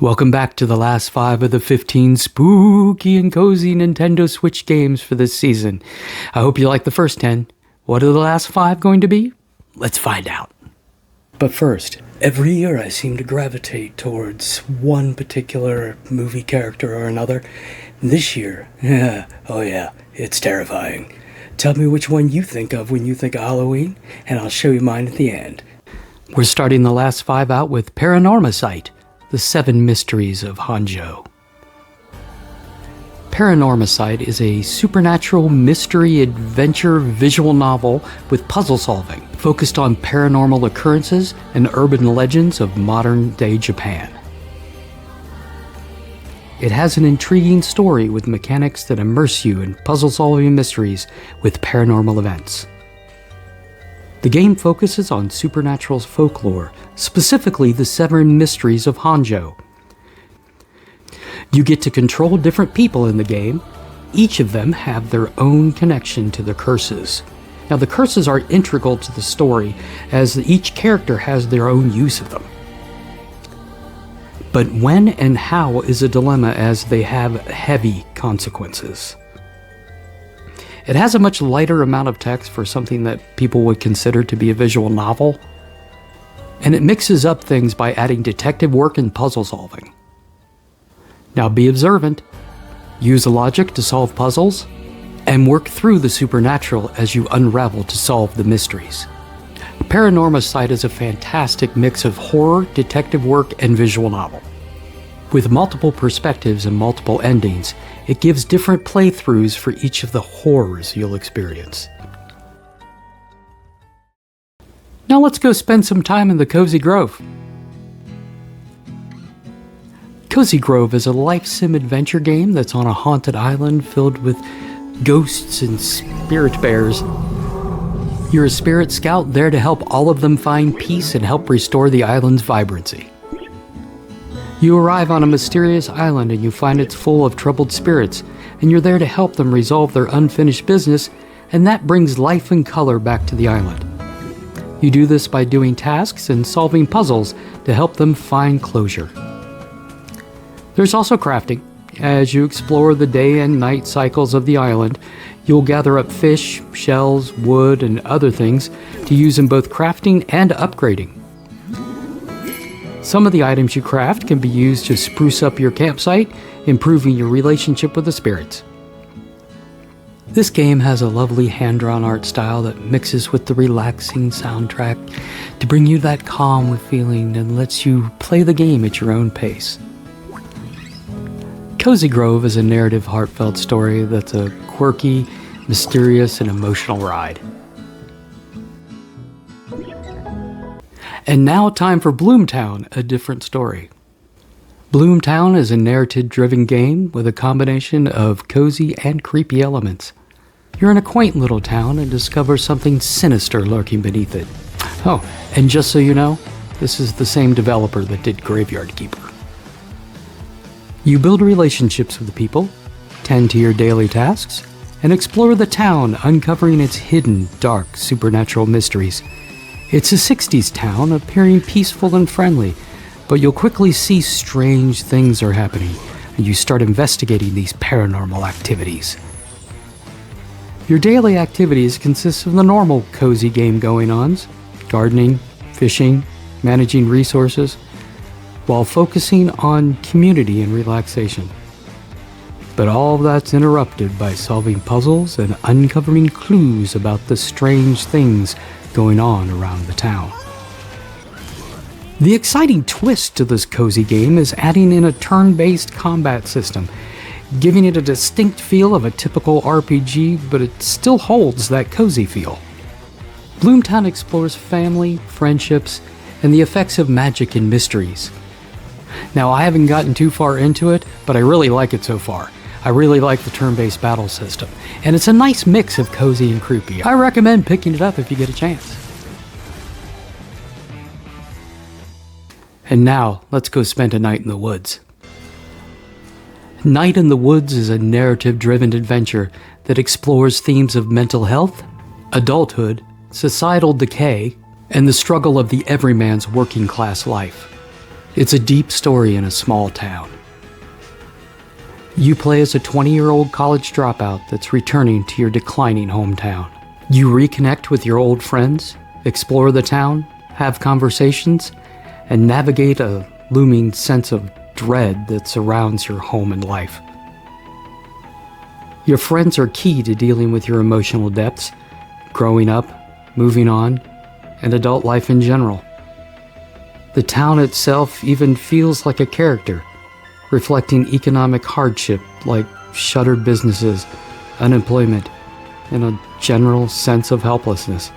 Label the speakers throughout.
Speaker 1: Welcome back to the last 5 of the 15 spooky and cozy Nintendo Switch games for this season. I hope you like the first 10. What are the last 5 going to be? Let's find out. But first, every year I seem to gravitate towards one particular movie character or another. This year, it's terrifying. Tell me which one you think of when you think of Halloween, and I'll show you mine at the end. We're starting the last 5 out with Paranormal, The 7 Mysteries of Hanjo. Paranormal is a supernatural mystery adventure visual novel with puzzle solving, focused on paranormal occurrences and urban legends of modern-day Japan. It has an intriguing story with mechanics that immerse you in puzzle-solving mysteries with paranormal events. The game focuses on supernatural folklore, specifically the 7 mysteries of Hanjo. You get to control different people in the game. Each of them have their own connection to the curses. Now, the curses are integral to the story, as each character has their own use of them. But when and how is a dilemma, as they have heavy consequences. It has a much lighter amount of text for something that people would consider to be a visual novel, and it mixes up things by adding detective work and puzzle solving. Now be observant, use logic to solve puzzles, and work through the supernatural as you unravel to solve the mysteries. Paranormal is a fantastic mix of horror, detective work, and visual novel. With multiple perspectives and multiple endings, it gives different playthroughs for each of the horrors you'll experience. Now let's go spend some time in the Cozy Grove. Cozy Grove is a life sim adventure game that's on a haunted island filled with ghosts and spirit bears. You're a spirit scout there to help all of them find peace and help restore the island's vibrancy. You arrive on a mysterious island and you find it's full of troubled spirits, and you're there to help them resolve their unfinished business, and that brings life and color back to the island. You do this by doing tasks and solving puzzles to help them find closure. There's also crafting. As you explore the day and night cycles of the island, you'll gather up fish, shells, wood, and other things to use in both crafting and upgrading. Some of the items you craft can be used to spruce up your campsite, improving your relationship with the spirits. This game has a lovely hand-drawn art style that mixes with the relaxing soundtrack to bring you that calm feeling and lets you play the game at your own pace. Cozy Grove is a narrative, heartfelt story that's a quirky, mysterious, and emotional ride. And now time for Bloomtown, a different story. Bloomtown is a narrative-driven game with a combination of cozy and creepy elements. You're in a quaint little town and discover something sinister lurking beneath it. Oh, and just so you know, this is the same developer that did Graveyard Keeper. You build relationships with the people, tend to your daily tasks, and explore the town, uncovering its hidden, dark, supernatural mysteries. It's a 60s town, appearing peaceful and friendly, but you'll quickly see strange things are happening, and you start investigating these paranormal activities. Your daily activities consist of the normal cozy game going-ons, gardening, fishing, managing resources, while focusing on community and relaxation. But all of that's interrupted by solving puzzles and uncovering clues about the strange things going on around the town. The exciting twist to this cozy game is adding in a turn-based combat system, giving it a distinct feel of a typical RPG, but it still holds that cozy feel. Bloomtown explores family, friendships, and the effects of magic and mysteries. Now, I haven't gotten too far into it, but I really like it so far. I really like the turn-based battle system, and it's a nice mix of cozy and creepy. I recommend picking it up if you get a chance. And now, let's go spend a night in the woods. Night in the Woods is a narrative-driven adventure that explores themes of mental health, adulthood, societal decay, and the struggle of the everyman's working-class life. It's a deep story in a small town. You play as a 20-year-old college dropout that's returning to your declining hometown. You reconnect with your old friends, explore the town, have conversations, and navigate a looming sense of dread that surrounds your home and life. Your friends are key to dealing with your emotional depths, growing up, moving on, and adult life in general. The town itself even feels like a character, reflecting economic hardship like shuttered businesses, unemployment, and a general sense of helplessness.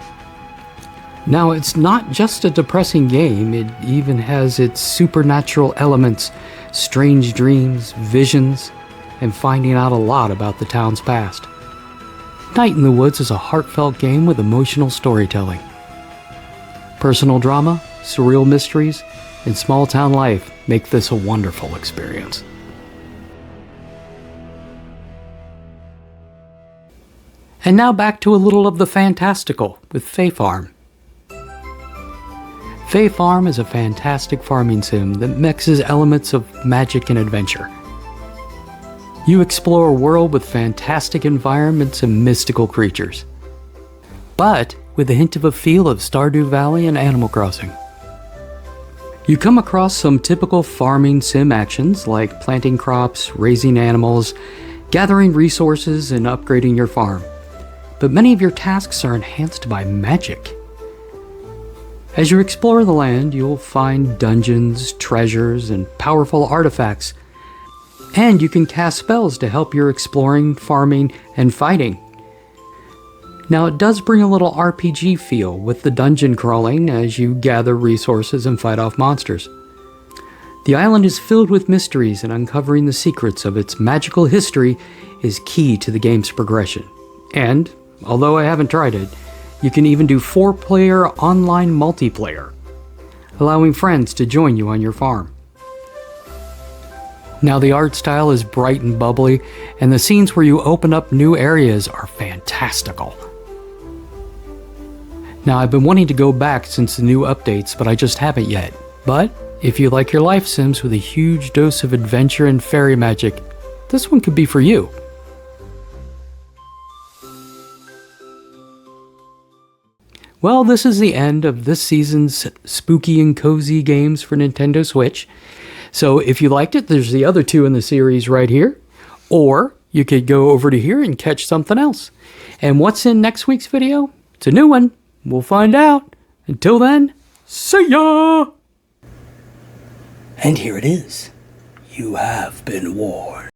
Speaker 1: Now, it's not just a depressing game, it even has its supernatural elements, strange dreams, visions, and finding out a lot about the town's past. Night in the Woods is a heartfelt game with emotional storytelling. Personal drama, surreal mysteries, and small town life make this a wonderful experience. And now back to a little of the fantastical with Fae Farm. Fae Farm is a fantastic farming sim that mixes elements of magic and adventure. You explore a world with fantastic environments and mystical creatures, but with a hint of a feel of Stardew Valley and Animal Crossing. You come across some typical farming sim actions like planting crops, raising animals, gathering resources, and upgrading your farm. But many of your tasks are enhanced by magic. As you explore the land, you'll find dungeons, treasures, and powerful artifacts. And you can cast spells to help your exploring, farming, and fighting. Now, it does bring a little RPG feel with the dungeon crawling as you gather resources and fight off monsters. The island is filled with mysteries, and uncovering the secrets of its magical history is key to the game's progression. And, although I haven't tried it, you can even do 4-player online multiplayer, allowing friends to join you on your farm. Now, the art style is bright and bubbly, and the scenes where you open up new areas are fantastical. Now, I've been wanting to go back since the new updates, but I just haven't yet. But if you like your life sims with a huge dose of adventure and fairy magic, this one could be for you. Well, this is the end of this season's spooky and cozy games for Nintendo Switch. So if you liked it, there's the other 2 in the series right here. Or you could go over to here and catch something else. And what's in next week's video? It's a new one. We'll find out. Until then, see ya!
Speaker 2: And here it is. You have been warned.